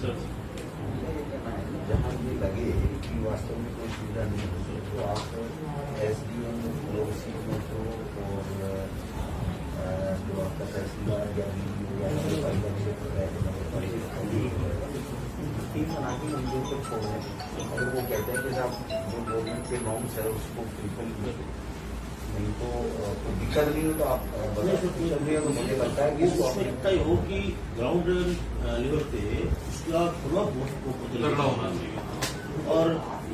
Sir जहाँ ये लगे कि वास्तव में कोई सुविधा नहीं हो तो आप एसडीएम पड़ोसी को और जो आपका तहसीलदार या बीडीओ या नगरपालिका क्षेत्र है नगरपालिका टीम बना के उनको को छोड़ने अगर वो कहते हैं कि साहब जो गवर्नमेंट के नॉर्म्स है उसको फुलफिल नहीं तो कोई दिक्कत नहीं हो तो आप तो मुझे लगता है कि आवश्यकता हो कि ग्राउंड लेवल पे उसका थोड़ा तगड़ा होना चाहिए और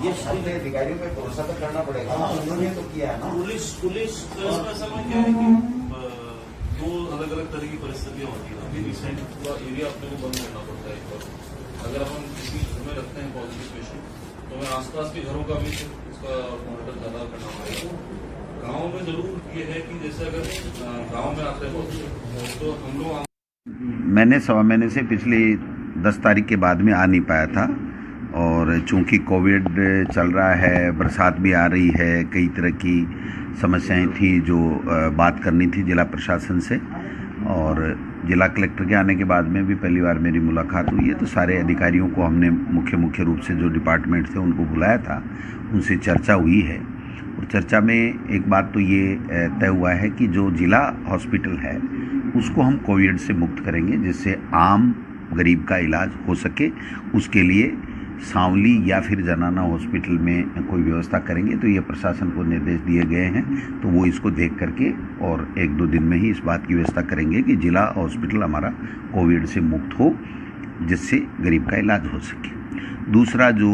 ये सारे अधिकारियों में भरोसा तो करना पड़ेगा। हाँ, उन्होंने तो किया है ना। पुलिस का इसमें समय क्या है कि दो अलग अलग तरह की परिस्थितियां होती है। अभी रिसेंट पूरा एरिया अपने को बंद करना पड़ता है एक बार। अगर हम किसी घर में रखते हैं पॉजिटिव पेशेंट तो हमें आसपास के घरों का भी उसका मॉनिटर ज्यादा करना पड़ेगा। गाँव में जरूर ये है कि जैसे अगर गाँव में आते हैं तो हम लोग मैंने 1.25 महीने से पिछली 10 तारीख के बाद में आ नहीं पाया था और चूंकि कोविड चल रहा है, बरसात भी आ रही है, कई तरह की समस्याएं थी जो बात करनी थी जिला प्रशासन से। और जिला कलेक्टर के आने के बाद में भी पहली बार मेरी मुलाकात हुई है तो सारे अधिकारियों को हमने मुख्य रूप से जो डिपार्टमेंट थे उनको बुलाया था, उनसे चर्चा हुई है। और चर्चा में एक बात तो ये तय हुआ है कि जो जिला हॉस्पिटल है उसको हम कोविड से मुक्त करेंगे, जिससे आम गरीब का इलाज हो सके। उसके लिए सांवली या फिर जनाना हॉस्पिटल में कोई व्यवस्था करेंगे। तो ये प्रशासन को निर्देश दिए गए हैं, तो वो इसको देख करके और 1-2 दिन में ही इस बात की व्यवस्था करेंगे कि जिला हॉस्पिटल हमारा कोविड से मुक्त हो, जिससे गरीब का इलाज हो सके। दूसरा जो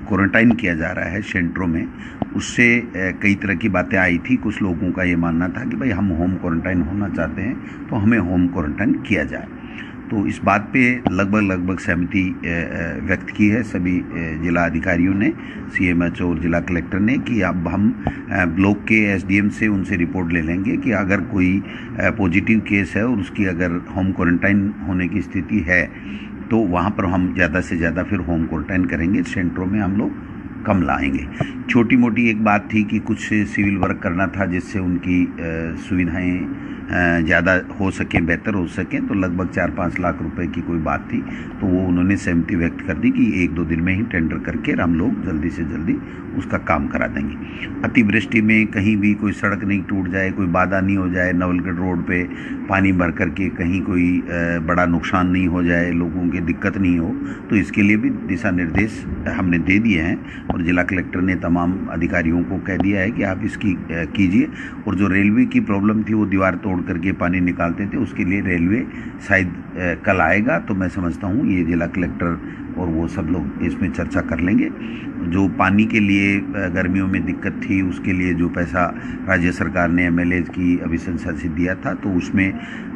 क्वारंटाइन किया जा रहा है सेंटरों में, उससे कई तरह की बातें आई थी। कुछ लोगों का ये मानना था कि भाई हम होम क्वारंटाइन होना चाहते हैं तो हमें होम क्वारंटाइन किया जाए। तो इस बात पे लगभग सहमति व्यक्त की है सभी जिला अधिकारियों ने, सीएमएचओ और जिला कलेक्टर ने, कि अब हम ब्लॉक के एसडीएम से उनसे रिपोर्ट ले लेंगे कि अगर कोई पॉजिटिव केस है और उसकी अगर होम क्वारंटाइन होने की स्थिति है तो वहाँ पर हम ज़्यादा से ज़्यादा फिर होम क्वारंटाइन करेंगे। सेंटरों में हम लोग कम लाएंगे। छोटी मोटी एक बात थी कि कुछ सिविल वर्क करना था जिससे उनकी सुविधाएं ज़्यादा हो सकें, बेहतर हो सकें, तो लगभग 4-5 लाख रुपए की कोई बात थी। तो वो उन्होंने सहमति व्यक्त कर दी कि 1-2 दिन में ही टेंडर करके हम लोग जल्दी से जल्दी उसका काम करा देंगे। अतिवृष्टि में कहीं भी कोई सड़क नहीं टूट जाए, कोई बाधा नहीं हो जाए, नवलगढ़ रोड पे पानी भर करके कहीं कोई बड़ा नुकसान नहीं हो जाए, लोगों की दिक्कत नहीं हो, तो इसके लिए भी दिशा निर्देश हमने दे दिए हैं। और जिला कलेक्टर ने तमाम अधिकारियों को कह दिया है कि आप इसकी कीजिए। और जो रेलवे की प्रॉब्लम थी, वो दीवार तोड़ करके पानी निकालते थे, उसके लिए रेलवे शायद कल आएगा। तो मैं समझता हूँ ये जिला कलेक्टर और वो सब लोग इसमें चर्चा कर लेंगे। जो पानी के लिए गर्मियों में दिक्कत थी, उसके लिए जो पैसा राज्य सरकार ने एमएलए की अभिशंसा से दिया था, तो उसमें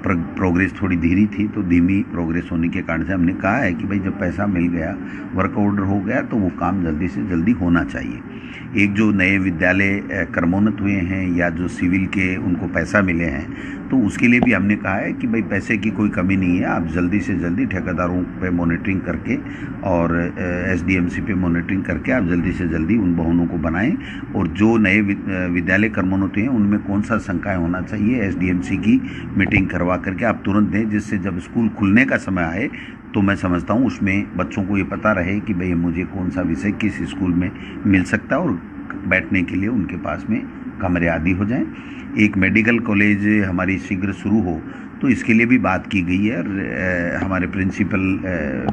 प्रोग्रेस थोड़ी धीमी थी। तो धीमी प्रोग्रेस होने के कारण से हमने कहा है कि भाई जब पैसा मिल गया, वर्क ऑर्डर हो गया, तो वो काम जल्दी से जल्दी होना चाहिए। एक जो नए विद्यालय क्रमोन्नत हुए हैं या जो सिविल के उनको पैसा मिले हैं, तो उसके लिए भी हमने कहा है कि भाई पैसे की कोई कमी नहीं है, आप जल्दी से जल्दी ठेकेदारों पे मॉनिटरिंग करके और एसडीएमसी पे मॉनिटरिंग करके आप जल्दी से जल्दी उन भवनों को बनाएं। और जो नए विद्यालय क्रमोन्नत हैं उनमें कौन सा संकाय होना चाहिए, एसडीएमसी की मीटिंग करवा करके आप तुरंत दें, जिससे जब स्कूल खुलने का समय आए तो मैं समझता हूँ उसमें बच्चों को ये पता रहे कि भाई मुझे कौन सा विषय किस स्कूल में मिल सकता है और बैठने के लिए उनके पास में कमरे आदि हो जाएं। एक मेडिकल कॉलेज हमारी शीघ्र शुरू हो, तो इसके लिए भी बात की गई है। और हमारे प्रिंसिपल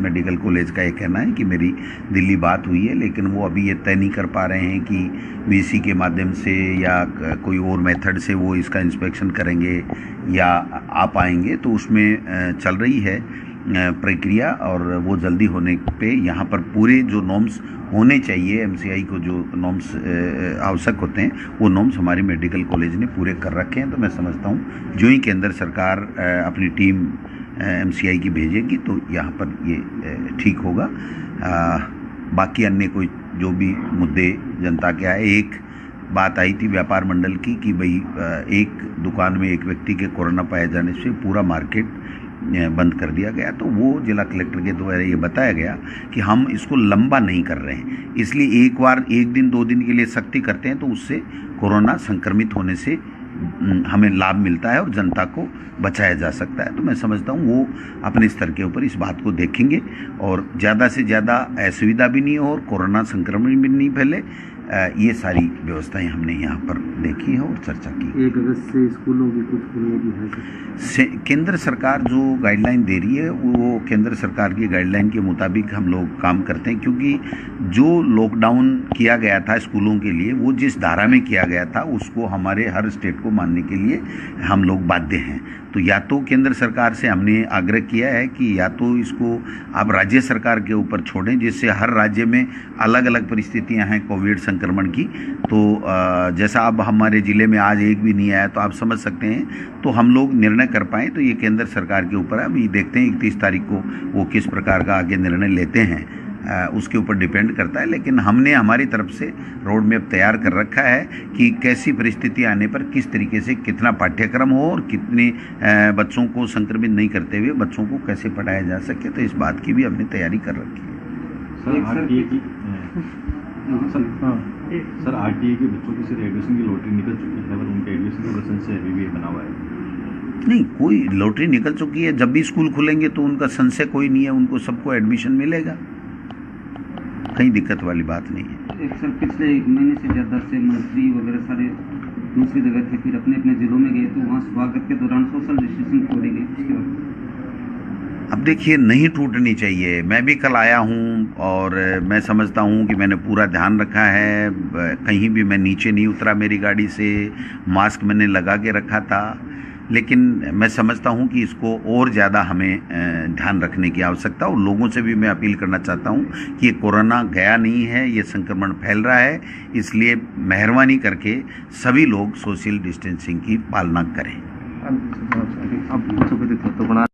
मेडिकल कॉलेज का ये कहना है कि मेरी दिल्ली बात हुई है, लेकिन वो अभी ये तय नहीं कर पा रहे हैं कि वीसी के माध्यम से या कोई और मेथड से वो इसका इंस्पेक्शन करेंगे या आ पाएंगे। तो उसमें चल रही है प्रक्रिया, और वो जल्दी होने पे यहाँ पर पूरे जो नॉर्म्स होने चाहिए, एमसीआई को जो नॉर्म्स आवश्यक होते हैं, वो नॉर्म्स हमारी मेडिकल कॉलेज ने पूरे कर रखे हैं। तो मैं समझता हूँ जो ही के अंदर सरकार अपनी टीम एमसीआई की भेजेगी तो यहाँ पर ये ठीक होगा। बाकी अन्य कोई जो भी मुद्दे जनता के आए, एक बात आई थी व्यापार मंडल की कि भाई एक दुकान में एक व्यक्ति के कोरोना पाए जाने से पूरा मार्केट बंद कर दिया गया। तो वो जिला कलेक्टर के द्वारा ये बताया गया कि हम इसको लंबा नहीं कर रहे हैं, इसलिए एक बार 1 दिन 2 दिन के लिए सख्ती करते हैं तो उससे कोरोना संक्रमित होने से हमें लाभ मिलता है और जनता को बचाया जा सकता है। तो मैं समझता हूँ वो अपने स्तर के ऊपर इस बात को देखेंगे और ज़्यादा से ज़्यादा असुविधा भी नहीं हो और कोरोना संक्रमण भी नहीं फैले। ये सारी व्यवस्थाएं हमने यहाँ पर देखी है और चर्चा की। 1 अगस्त से स्कूलों की कुछ खुलने की है। केंद्र सरकार जो गाइडलाइन दे रही है वो केंद्र सरकार की गाइडलाइन के मुताबिक हम लोग काम करते हैं, क्योंकि जो लॉकडाउन किया गया था स्कूलों के लिए वो जिस धारा में किया गया था उसको हमारे हर स्टेट को मानने के लिए हम लोग बाध्य हैं। तो या तो केंद्र सरकार से हमने आग्रह किया है कि या तो इसको आप राज्य सरकार के ऊपर छोड़ें, जिससे हर राज्य में अलग अलग परिस्थितियां हैं कोविड संक्रमण की। तो जैसा अब हमारे ज़िले में आज एक भी नहीं आया तो आप समझ सकते हैं, तो हम लोग निर्णय कर पाएँ तो ये केंद्र सरकार के ऊपर है। अभी देखते हैं 31 तारीख को वो किस प्रकार का आगे निर्णय लेते हैं, उसके ऊपर डिपेंड करता है। लेकिन हमने हमारी तरफ से रोड मैप तैयार कर रखा है कि कैसी परिस्थिति आने पर किस तरीके से कितना पाठ्यक्रम हो और कितने बच्चों को संक्रमित नहीं करते हुए बच्चों को कैसे पढ़ाया जा सके। तो इस बात की भी हमने तैयारी कर रखी है। सर आरटीए के बच्चों की सिर्फ एडमिशन की लॉटरी निकल चुकी है, पर उनके एडमिशन का प्रश्न से अभी भी बना हुआ है। नहीं, कोई लॉटरी निकल चुकी है। जब भी स्कूल खुलेंगे तो उनका संशय कोई नहीं है, उनको सबको एडमिशन मिलेगा, कहीं दिक्कत वाली बात नहीं है। एक सर पिछले 1 महीने से ज़्यादा से मंत्री वगैरह सारे दूसरी जगह थे, फिर अपने अपने जिलों में गए, तो वहाँ स्वागत के दौरान सोशल डिस्टेंसिंग छोड़ी गई। उसके बाद अब देखिए, नहीं टूटनी चाहिए। मैं भी कल आया हूँ और मैं समझता हूँ कि मैंने पूरा ध्यान रखा है, कहीं भी मैं नीचे नहीं उतरा मेरी गाड़ी से, मास्क मैंने लगा के रखा था। लेकिन मैं समझता हूँ कि इसको और ज़्यादा हमें ध्यान रखने की आवश्यकता, और लोगों से भी मैं अपील करना चाहता हूँ कि ये कोरोना गया नहीं है, ये संक्रमण फैल रहा है, इसलिए मेहरबानी करके सभी लोग सोशल डिस्टेंसिंग की पालना करें।